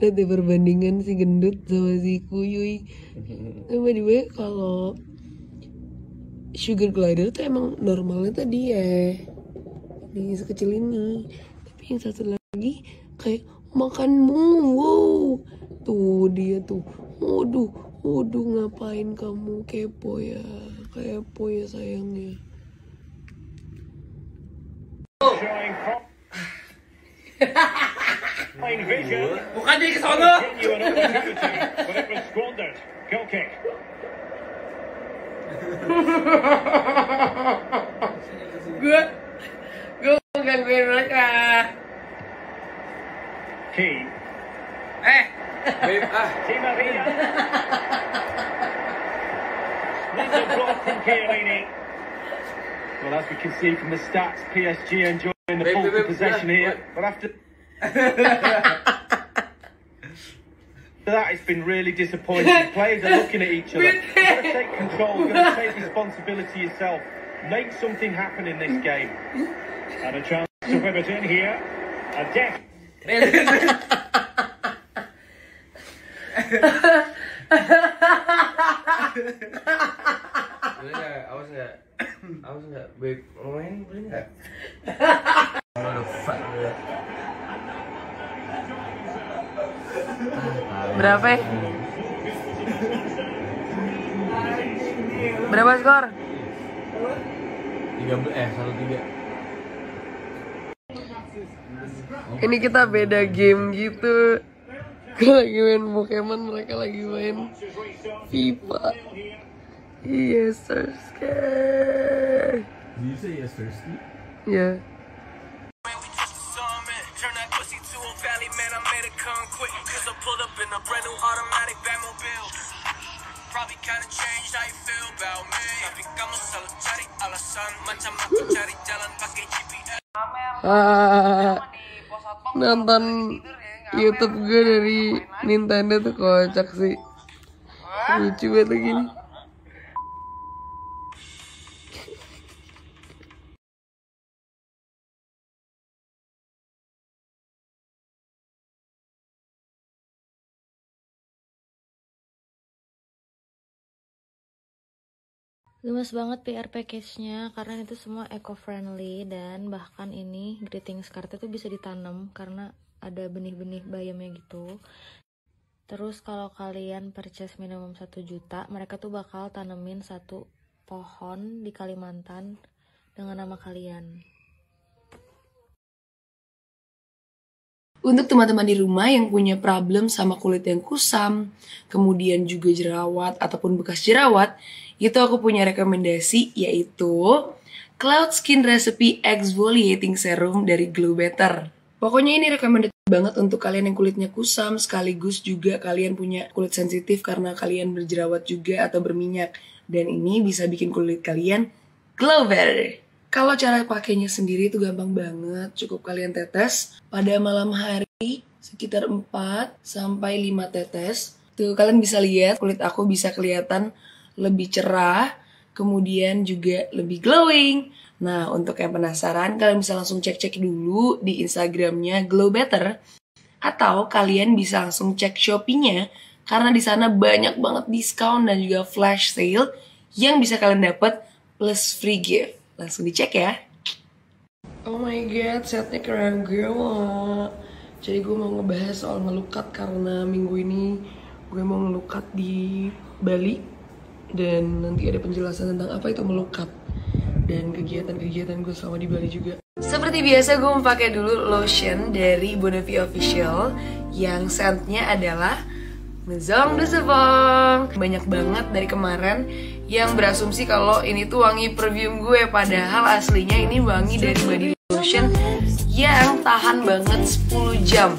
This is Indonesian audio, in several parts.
Lihat deh perbandingan si gendut sama si kuyuy. By the way, kalau sugar glider tuh emang normalnya tadi ya ini sekecil ini. Tapi yang satu lagi kayak makanmu, wow. Tuh dia tuh, waduh ngapain kamu kepo ya sayangnya. Bukan dia ke sono. Gue gangguin mereka. Di Maria. Little block from Chiellini. Well, as we can see from the stats, PSG enjoying the full possession here. But after that, it's been really disappointing. Players are looking at each other. You've got to take control. You've got to take responsibility yourself. Make something happen in this game. And a chance of Everton here. A death. Awas nggak, baik main boleh nggak? Berapa ya? Berapa skor? 1-3. Ini kita beda game gitu. Gue lagi main Pokemon, mereka lagi main FIFA. Yes, thirsty. Do you say yes, thirsty? Yeah. Nonton YouTube gue dari Nintendo tuh kocak sih. Lucu banget gini. Gemes banget PR package-nya karena itu semua eco-friendly dan bahkan ini greetings card itu bisa ditanam karena ada benih-benih bayamnya gitu. Terus kalau kalian purchase minimum 1 juta, mereka tuh bakal tanemin 1 pohon di Kalimantan dengan nama kalian. Untuk teman-teman di rumah yang punya problem sama kulit yang kusam, kemudian juga jerawat ataupun bekas jerawat, itu aku punya rekomendasi yaitu Cloud Skin Recipe Exfoliating Serum dari Glow Better. Pokoknya ini recommended banget untuk kalian yang kulitnya kusam, sekaligus juga kalian punya kulit sensitif karena kalian berjerawat juga atau berminyak. Dan ini bisa bikin kulit kalian glow better. Kalau cara pakainya sendiri itu gampang banget, cukup kalian tetes pada malam hari sekitar 4 sampai 5 tetes. Tuh kalian bisa lihat kulit aku bisa kelihatan lebih cerah, kemudian juga lebih glowing. Nah, untuk yang penasaran kalian bisa langsung cek-cek dulu di Instagramnya Glow Better, atau kalian bisa langsung cek Shopee-nya karena di sana banyak banget diskon dan juga flash sale yang bisa kalian dapat plus free gift. Langsung dicek ya. Oh my god, setnya keren gila. Jadi gue mau ngebahas soal ngelukat karena minggu ini gue mau ngelukat di Bali. Dan nanti ada penjelasan tentang apa itu melukat dan kegiatan-kegiatan gue selama di Bali juga. Seperti biasa gue memakai dulu lotion dari Bonavi Official yang scentnya adalah Maison de Savon. Banyak banget dari kemarin yang berasumsi kalau ini tuh wangi perfume gue, padahal aslinya ini wangi dari body lotion yang tahan banget 10 jam.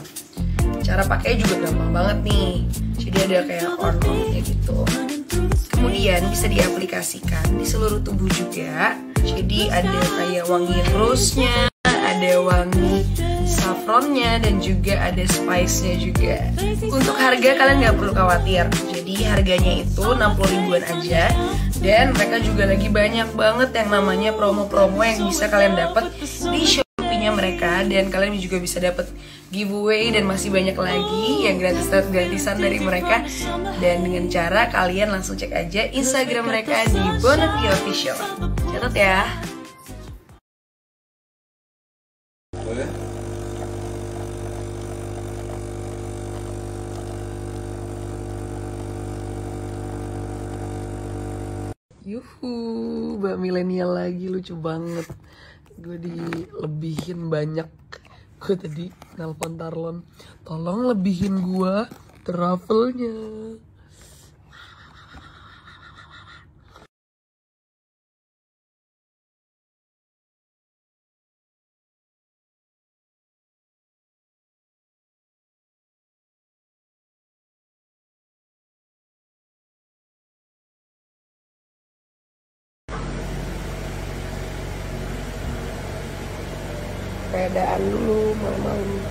Cara pakainya juga gampang banget nih. Jadi ada kayak on-off-nya gitu. Kemudian bisa diaplikasikan di seluruh tubuh juga. Jadi ada kayak wangi rose-nya, ada wangi saffronnya, dan juga ada spice-nya juga. Untuk harga kalian nggak perlu khawatir. Jadi harganya itu 60 ribuan aja. Dan mereka juga lagi banyak banget yang namanya promo-promo yang bisa kalian dapat di Shopee-nya punya mereka, dan kalian juga bisa dapat giveaway dan masih banyak lagi yang gratisan dari mereka. Dan dengan cara kalian langsung cek aja Instagram mereka di Bonaki Official. Catat ya. Yuhu, mbak milenial lagi, lucu banget. Gue dilebihin banyak. Gue tadi nelpon Tarlon, tolong lebihin gue travelnya. Sepedaan dulu malam-malam.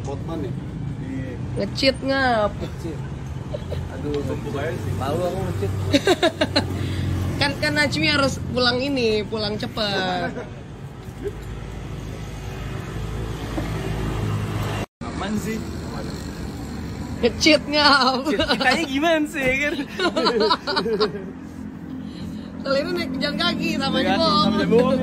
Hotman ya? Nge-cheat ngap. Aduh, malu aku nge-cheat. kan Najmi harus pulang cepet. Aman sih. Nge-cheat ngap. Kitanya gimana sih kan? Kali ini naik jalan kaki sama jebol.